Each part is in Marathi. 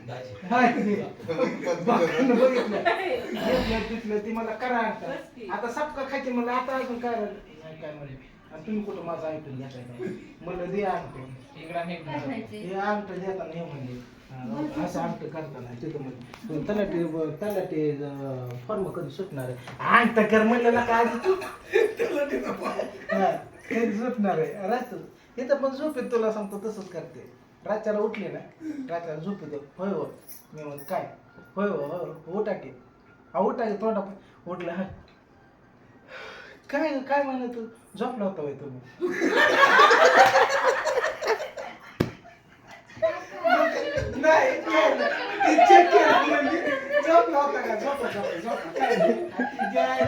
हाय की बाकानं बघितलं घेतलं तिथलं ती मला करा आता सबका खायचे म्हणलं आता अजून काय नाही काय म्हणले आणि तुम्ही कुठं माझं ऐकून घेताय काय म्हणलं दे आणतो हे आणतो देताना हे म्हणले असं आमचं करताना तिथं म्हणजे तलाटे फॉर्म कधी सुटणार आहे अंत कर म्हणलं ना का आधी तू कधी सुटणार आहे रातच इथं पण झोपेत तुला सांगतो तसंच करते रात्याला उठले ना रात्याला झोपेत होय हो मी म्हणत काय होय हो उठा की हा उठा की तोंडा उठलं हा काय काय म्हणत तू झोपला होता होय तुम्ही नाही चेक केलं म्हणजे झोपला होता का झोपा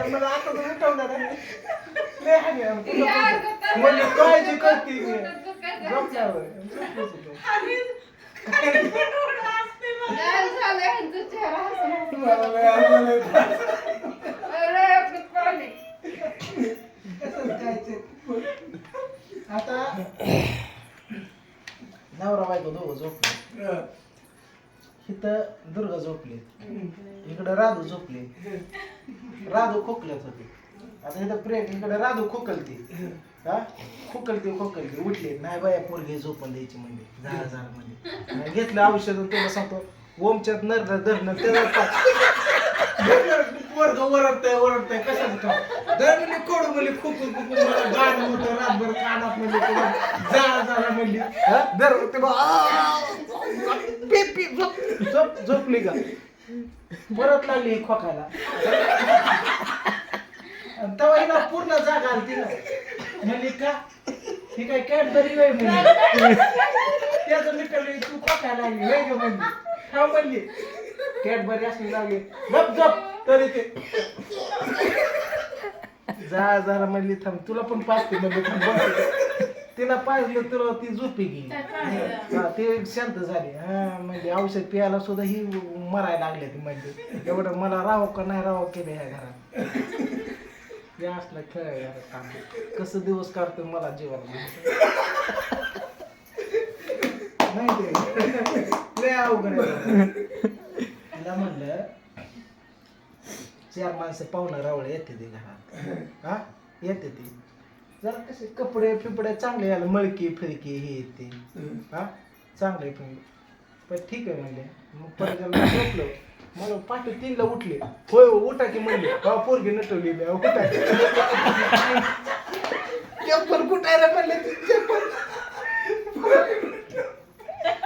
मला आता तर उठवणार म्हणजे काळजी करते झोपल्यावर आता नवरा बायको दोघं झोपले इथं दुर्गा झोपली इकडं राधू झोपली राधू खोकल्यात होती आता इथं प्रेम इकडे राधू खोकलती हा खोकलती उठली नाही बाया पोरगी झोपून द्यायची म्हणजे झाड म्हणजे घेतलं औषध तुला सांगतो ओमच्यात नर धरणं पोरग ओरडतंय कशाचं का दर म्हणजे कोडू म्हणली खुपून मला गाणं होतं रातभर कानात म्हणजे झाला म्हणली दर झोपली का परत लागली ही खोकायला तेव्हा हिला पूर्ण जागा आली ना म्हणली का ही काय कॅडबरी वेळ म्हणली त्याचं मिटवली तू खोकायला लागली वेळ ग म्हणली हा म्हणली कॅडबरी असली लागली झप तरी ते जरा म्हणली थांब तुला पण पाजते म्हणजे थांब तिला पाजलं तुला ती झोपी गेली ते शांत झाली हा म्हणजे औषध प्यायला सुद्धा ही मरायला लागले ती म्हणजे एवढं मला राहावं का नाही राहावं केलं ह्या घरात या असलं खेळ काम कसं दिवस काढतो मला जीवाला नाही ते लय अवघड तिला म्हणलं 4 माणसं पाहुणं रावळे येते ते घरात हा येते ते जरा कसे कपडे फिपडे चांगले आले मळकी फिरकी हे येते हा चांगले पण ठीक आहे म्हणले मग परत झोपलो मला पाठी 3ला उठले होय उठा की म्हणले पोरगी नटवली मी उठा चप्पल कुठायला म्हणले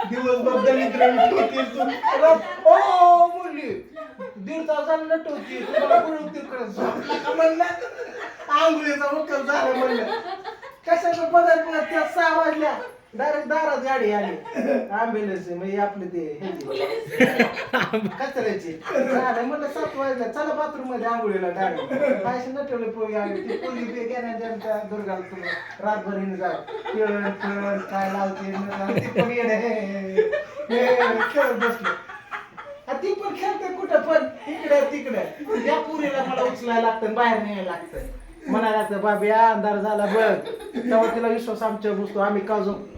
दिवसभर दलित ओ म्हणली 1.5 तासाला नटवती तुम्हाला म्हणलं आंघोळीचा उकल झाला म्हणलं कशाचा बदल त्या 6 वाजल्या डायरेक्ट दारात गाडी आली ॲम्ब्युलन्स म्हणजे आपले ते कचऱ्याची झालं म्हणलं 7 वाजल्या चला बाथरूम मध्ये आंघोळीला डायरेक्ट काय नटवले पोळी आली ती पोळी पे घेण्याच्या दुर्गाला तुम्ही रातभर हिने जा खेळ काय लावते पण खेळत बसले ती पण खेळते कुठं पण इकडे तिकडे या पुरीला मला उचलायला लागतं बाहेर न्यायला लागतं म्हणायला लागतं बाबी अंधार झाला बघ तेव्हा तिला विश्वास आमच्या बसतो आम्ही का झोप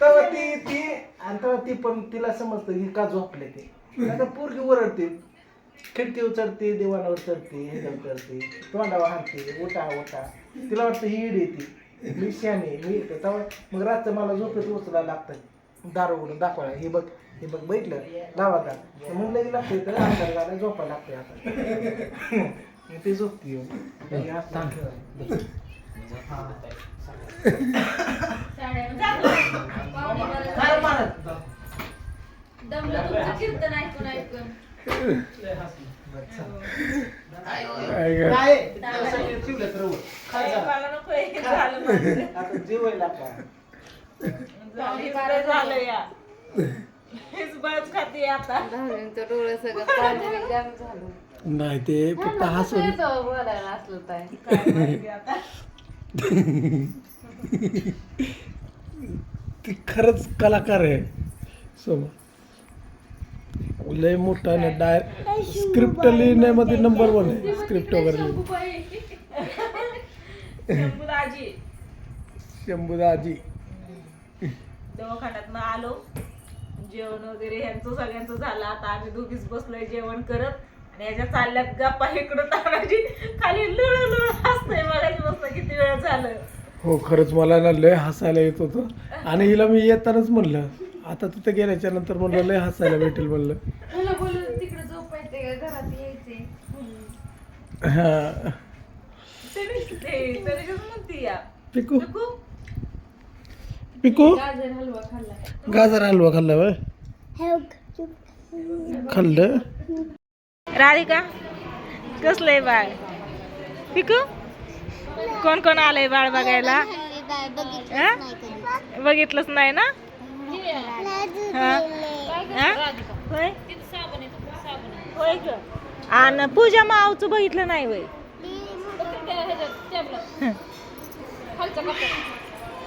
तेव्हा ती पण तिला समजतं की का झोपले ते आता पोरगी ओरडते खिडकीवर चढते दिवाणावर चढते हे चढते तोंडावर हाणते उठा तिला वाटतं ही ईड येते मी शाने मी येतो तेव्हा मग रात्र मला झोपेत उचलायला लागतं दार उघडून दाखवायला हे बघ बघितलं लावा का म्हणलं की लागते तर अंधार झाला झोपायला लागते आता ते झोपते कीर्तन ऐकून जेवायला का डोळं सगळं पाणी जाम झालं नाही ते फक्त हसून बोलायला असलं काय ती खरंच कलाकार आहे सोमा लय मोठा ना स्क्रिप्ट लिहिण्यामध्ये नंबर 1 आहे स्क्रिप्ट वगैरे शंभूदाजी दवाखान्यात आलो, जेवण वगैरे ह्यांचं सगळ्यांचं झालं. आता आम्ही दोघीच बसलोय जेवण करत आणि ह्याच्या चालल्यात गप्पा इकडं तानाजी खाली लुळू हसतंय. मगाची मस्त किती वेळ झालं. हो खरंच मला ना लय हसायला येत होतं आणि हिला मी येतानाच म्हणलं आता तिथे गेल्याच्या नंतर म्हणलं लय हसायला भेटेल म्हणलं. तुला बोलून तिकडे झोपायचे का घरात यायचे. हा तरी म्हणती या पिकू पिकू गाजर हलवा खाल्ला. गाजर हलवा खाल्ला वय खाल्लं. राधिका कसलंय बाळ पिकू कोण कोण आलंय बाळ बघायला. हा? बघितलंच नाही ना. हा? हा? होय होय ग. आणि पूजा मावचं बघितलं नाही वय.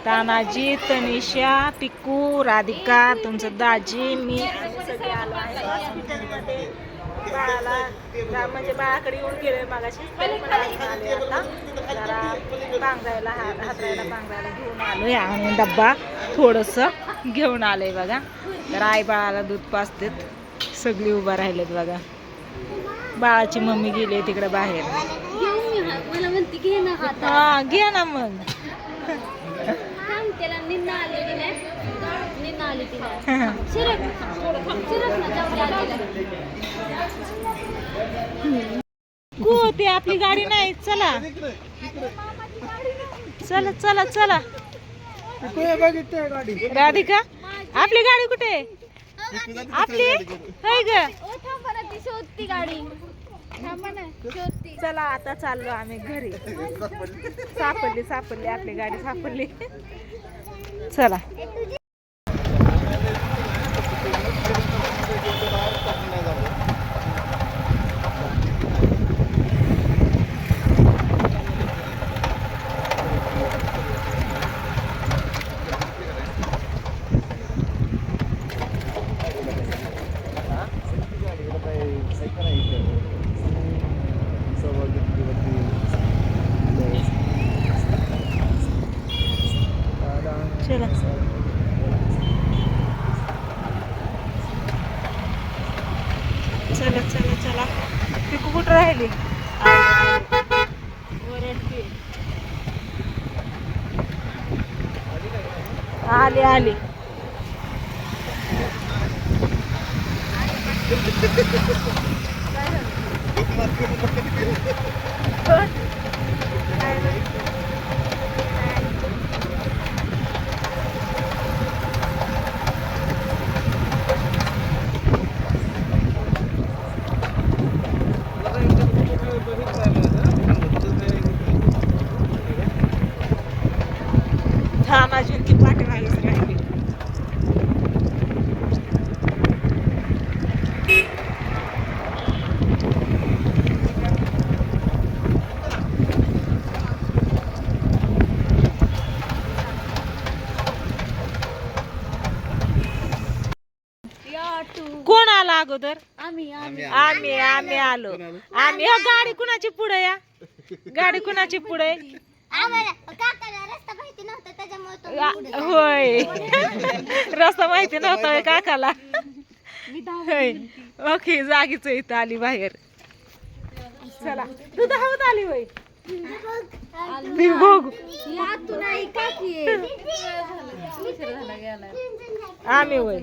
तानाजी तनिषा पिकू राधिका तुमचं दाजी मी आम्ही सगळे आलो आहे हॉस्पिटलमध्ये. बाळाला म्हणजे बाळाकडे येऊन गेलोय मागाशी. तरी पण आले आता जरा बांगरायला हातरायला बांगरायला घेऊन आलोय आणि डब्बा थोडंसं घेऊन आलोय बघा. तर आई बाळाला दूध पाजतेत. सगळी उभा राहिलेत बघा. बाळाची मम्मी गेली तिकडे बाहेर. मला म्हणते घे ना हात. हा घे ना मग. त्याला निन्ना आली तिने. निन्ना आली तिला. शिरक ना को ती आपली गाडी नाही. चला चला चला चला. राधिका आपली गाडी कुठे आपली होय ग. ती शोधती गाडी. चला आता चाललो आम्ही घरी. सापडली आपली गाडी सापडली. चला चला चला चला चला. पिकू कुठं राहिली. आली आली. तानाजींची पाठीमागेच राहिली. कोण आला अगोदर. आम्ही आलो. आम्ही गाडी कुणाची पुढे या. गाडी कुणाची पुढे. होय रस्ता माहिती नव्हता काकाला. ओके जागीच इथं आली बाहेर. चला तू धावत आली होय. बघ आम्ही होय.